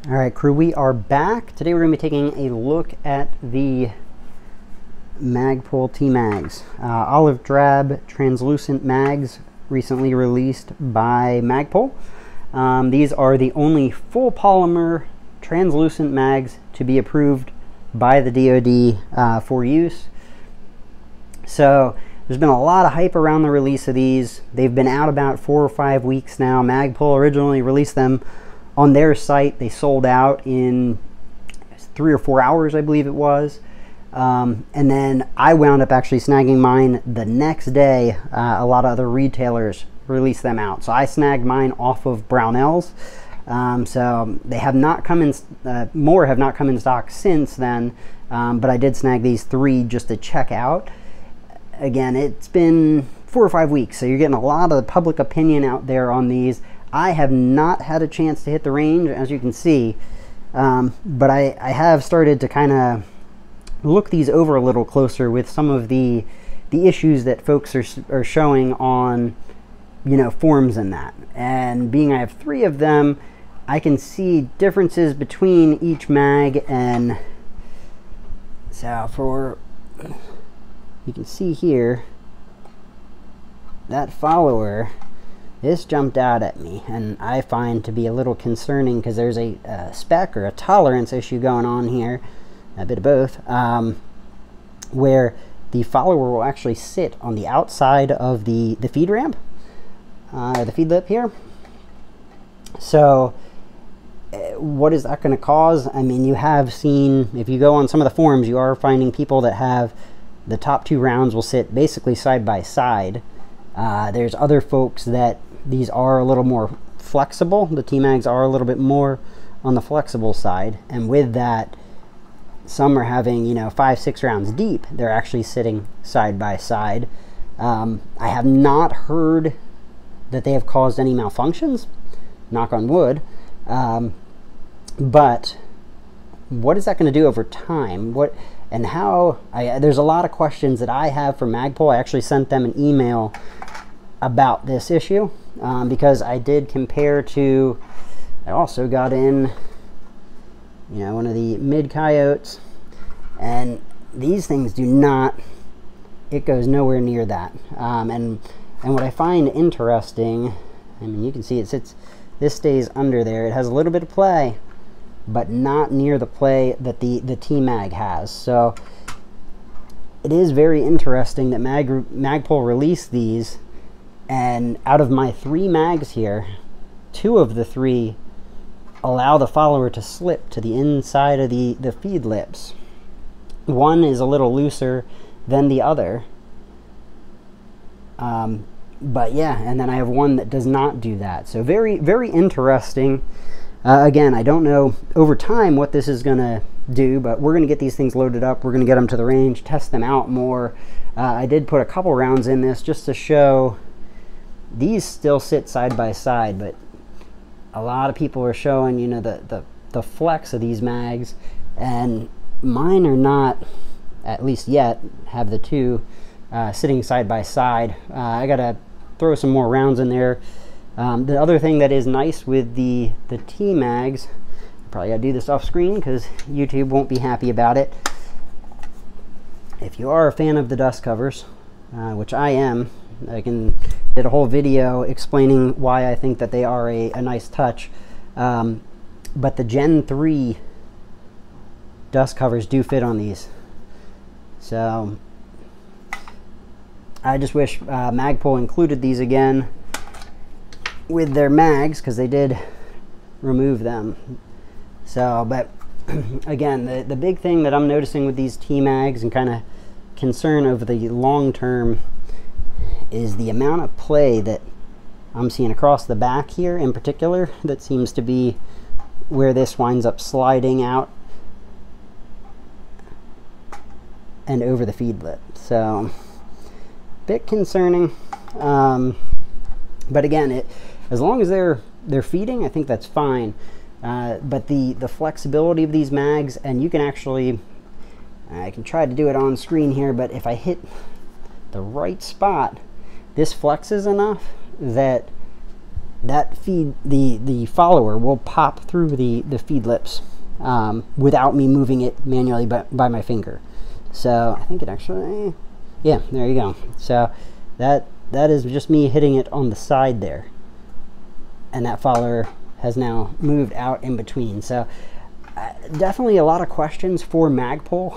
All right, crew, we are back. Today we're going to be taking a look at the Magpul TMags. Olive drab translucent mags recently released by Magpul. These are the only full polymer translucent mags to be approved by the DoD for use. So there's been a lot of hype around the release of these. They've been out about 4 or 5 weeks now. Magpul originally released them on their site. They sold out in 3 or 4 hours, I believe it was. And then I wound up actually snagging mine the next day. A lot of other retailers released them out. So I snagged mine off of Brownells. So they have not come in, more have not come in stock since then. But I did snag these 3 just to check out. Again, it's been 4 or 5 weeks, so you're getting a lot of public opinion out there on these. I have not had a chance to hit the range, as you can see, but I have started to kind of look these over a little closer with some of the issues that folks are showing on, you know, forums and that. And being I have 3 of them, I can see differences between each mag. And so for, you can see here, that follower, this jumped out at me, and I find to be a little concerning because there's a spec or a tolerance issue going on here, a bit of both, where the follower will actually sit on the outside of the feed ramp, the feed lip here. So what is that going to cause? I mean, you have seen, if you go on some of the forums, you are finding people that have the top 2 rounds will sit basically side by side. There's other folks that these are a little more flexible. The TMags are a little bit more on the flexible side, and with that, some are having, you know, 5, 6 rounds deep. They're actually sitting side by side. I have not heard that they have caused any malfunctions, knock on wood, but what is that going to do over time? What and how? There's a lot of questions that I have for Magpul. I actually sent them an email about this issue because I did compare to, I also got in, you know, one of the mid coyotes, and these things do not, it goes nowhere near that. And what I find interesting, I mean, you can see it sits, this stays under there. It has a little bit of play, but not near the play that the TMag has. So it is very interesting that Magpul released these, and out of my 3 mags here, 2 of the 3 allow the follower to slip to the inside of the feed lips. One is a little looser than the other. But yeah, and then I have one that does not do that. So very, very interesting. Again, I don't know over time what this is going to do, but we're going to get these things loaded up. We're going to get them to the range, test them out more. I did put a couple rounds in this just to show these still sit side by side, but a lot of people are showing, you know, the flex of these mags, and mine are not, at least yet, have the 2 sitting side by side. I got to throw some more rounds in there. The other thing that is nice with the TMags, probably got to do this off screen because YouTube won't be happy about it. If you are a fan of the dust covers, which I am, I did a whole video explaining why I think that they are a nice touch. But the Gen 3 dust covers do fit on these. So I just wish Magpul included these again with their mags, because they did remove them. So, but again, the big thing that I'm noticing with these TMags and kind of concern over the long term is the amount of play that I'm seeing across the back here in particular. That seems to be where this winds up sliding out and over the feed lip. So bit concerning, but again, as long as they're feeding, I think that's fine. But the flexibility of these mags, and you can actually, I can try to do it on screen here, but if I hit the right spot, this flexes enough that that feed, the follower will pop through the feed lips without me moving it manually by my finger. So I think it actually, yeah, there you go. So that is just me hitting it on the side there, and that follower has now moved out in between. So definitely a lot of questions for Magpul.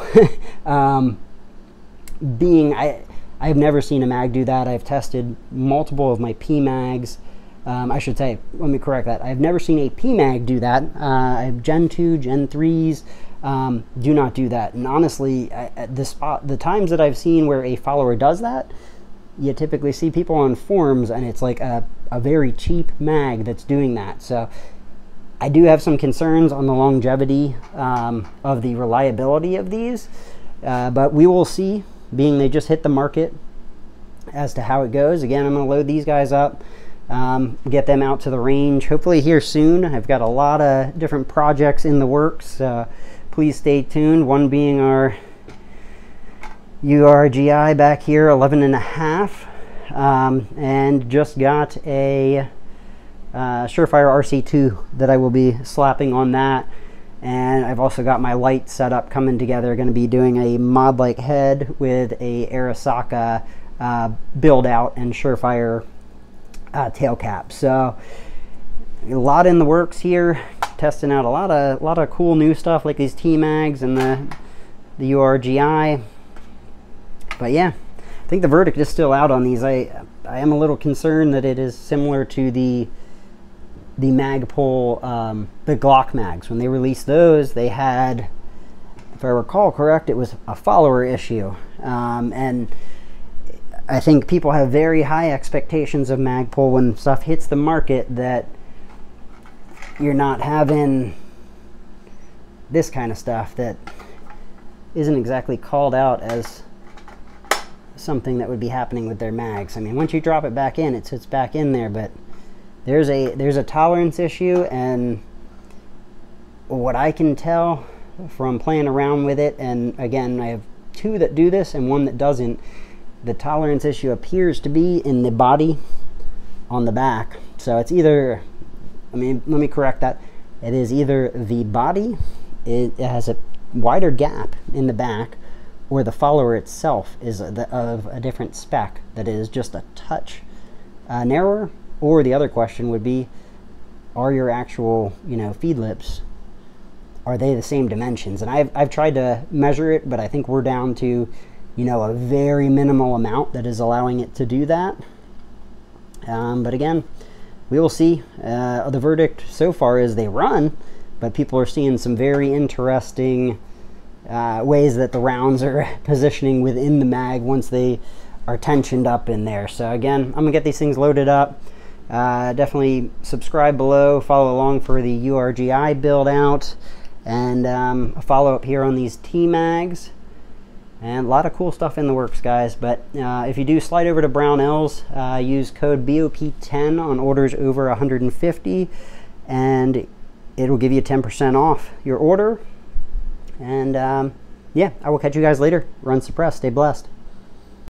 I've never seen a mag do that. I've tested multiple of my PMags. I should say, let me correct that. I've never seen a PMag do that. I have Gen 2, Gen 3s do not do that. And honestly, the times that I've seen where a follower does that, you typically see people on forums and it's like a very cheap mag that's doing that. So I do have some concerns on the longevity of the reliability of these, but we will see, being they just hit the market, as to how it goes. Again, I'm going to load these guys up, get them out to the range hopefully here soon. I've got a lot of different projects in the works. Please stay tuned. One being our URGI back here, 11.5, and just got a Surefire RC2 that I will be slapping on that. And I've also got my light setup coming together. Going to be doing a mod-like head with a Arasaka build out and Surefire tail cap. So a lot in the works here, testing out a lot of cool new stuff like these TMags and the URGI. But yeah, I think the verdict is still out on these. I am a little concerned that it is similar to the Magpul, the Glock mags. When they released those, they had, if I recall correct, it was a follower issue. And I think people have very high expectations of Magpul when stuff hits the market, that you're not having this kind of stuff that isn't exactly called out as something that would be happening with their mags. I mean, once you drop it back in, it sits back in there, but there's a tolerance issue, and what I can tell from playing around with it, and again, I have two that do this and one that doesn't, the tolerance issue appears to be in the body on the back. So it's either, I mean, let me correct that, it is either the body, it has a wider gap in the back, or the follower itself is of a different spec that is just a touch narrower. Or the other question would be, are your actual, feed lips, are they the same dimensions? And I've tried to measure it, but I think we're down to, a very minimal amount that is allowing it to do that. But again, we will see. The verdict so far is they run, but people are seeing some very interesting ways that the rounds are positioning within the mag once they are tensioned up in there. So again, I'm gonna get these things loaded up. Definitely subscribe below, follow along for the URGI build out, and a follow up here on these TMags, and a lot of cool stuff in the works, guys. But if you do slide over to Brownells, use code BOP10 on orders over 150, and it'll give you 10% off your order. And yeah, I will catch you guys later. Run suppressed, stay blessed.